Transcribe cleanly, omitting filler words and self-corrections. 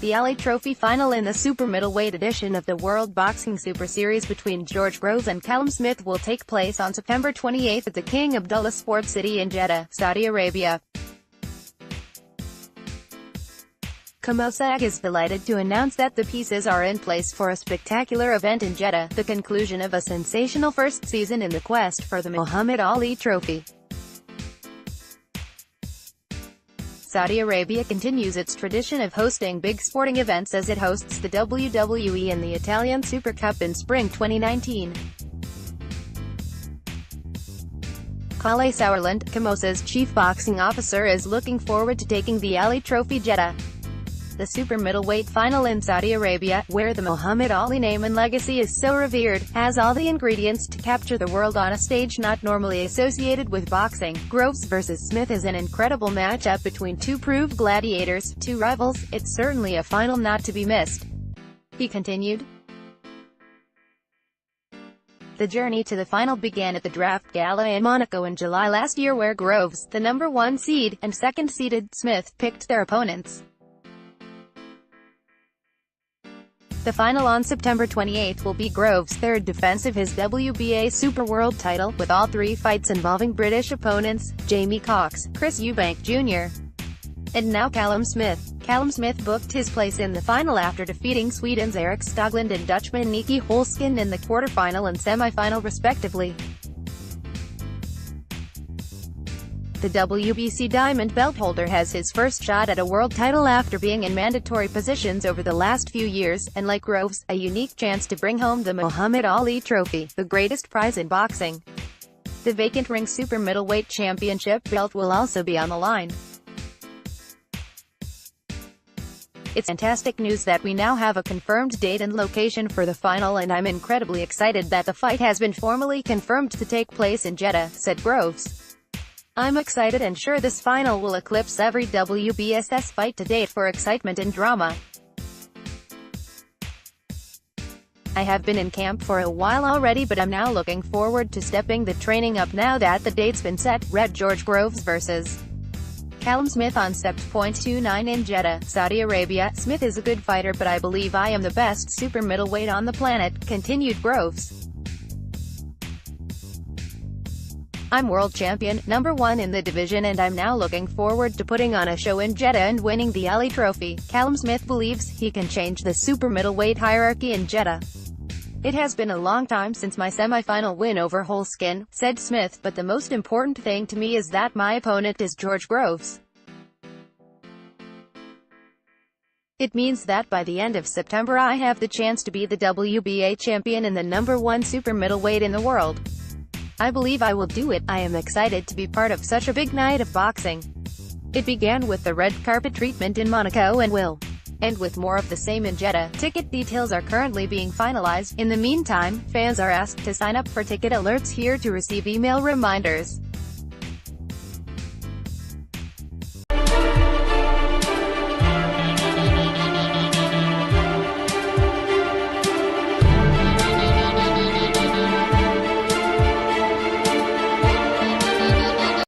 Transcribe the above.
The Ali Trophy final in the super middleweight edition of the World Boxing Super Series between George Groves and Callum Smith will take place on September 28 at the King Abdullah Sports City in Jeddah, Saudi Arabia. Comosa AG is delighted to announce that the pieces are in place for a spectacular event in Jeddah, the conclusion of a sensational first season in the quest for the Muhammad Ali Trophy. Saudi Arabia continues its tradition of hosting big sporting events as it hosts the WWE and the Italian Super Cup in spring 2019. Callum Sauerland, Comosa's chief boxing officer, is looking forward to taking the Ali Trophy Jeddah, the super middleweight final in Saudi Arabia, where the Muhammad Ali name and legacy is so revered, has all the ingredients to capture the world on a stage not normally associated with boxing. Groves vs. Smith is an incredible matchup between two proved gladiators, two rivals. It's certainly a final not to be missed, he continued. The journey to the final began at the draft gala in Monaco in July last year, where Groves, the number 1 seed, and second-seeded Smith picked their opponents. The final on September 28 will be Groves' third defense of his WBA Super World title, with all 3 fights involving British opponents, Jamie Cox, Chris Eubank Jr., and now Callum Smith. Callum Smith booked his place in the final after defeating Sweden's Erik Skoglund and Dutchman Nicky Holskin in the quarterfinal and semifinal respectively. The WBC Diamond belt holder has his first shot at a world title after being in mandatory positions over the last few years, and like Groves, a unique chance to bring home the Muhammad Ali Trophy, the greatest prize in boxing. The vacant ring super middleweight championship belt will also be on the line. It's fantastic news that we now have a confirmed date and location for the final, and I'm incredibly excited that the fight has been formally confirmed to take place in Jeddah, said Groves. I'm excited and sure this final will eclipse every WBSS fight to date for excitement and drama. I have been in camp for a while already, but I'm now looking forward to stepping the training up now that the date's been set, read George Groves vs. Callum Smith on Sept.29 in Jeddah, Saudi Arabia. Smith is a good fighter, but I believe I am the best super middleweight on the planet, continued Groves. I'm world champion, number 1 in the division, and I'm now looking forward to putting on a show in Jeddah and winning the Ali Trophy. Callum Smith believes he can change the super middleweight hierarchy in Jeddah. It has been a long time since my semi-final win over Holskin, said Smith, but the most important thing to me is that my opponent is George Groves. It means that by the end of September I have the chance to be the WBA champion and the number 1 super middleweight in the world. I believe I will do it. I am excited to be part of such a big night of boxing. It began with the red carpet treatment in Monaco and will end with more of the same in Jeddah. Ticket details are currently being finalized. In the meantime, fans are asked to sign up for ticket alerts here to receive email reminders.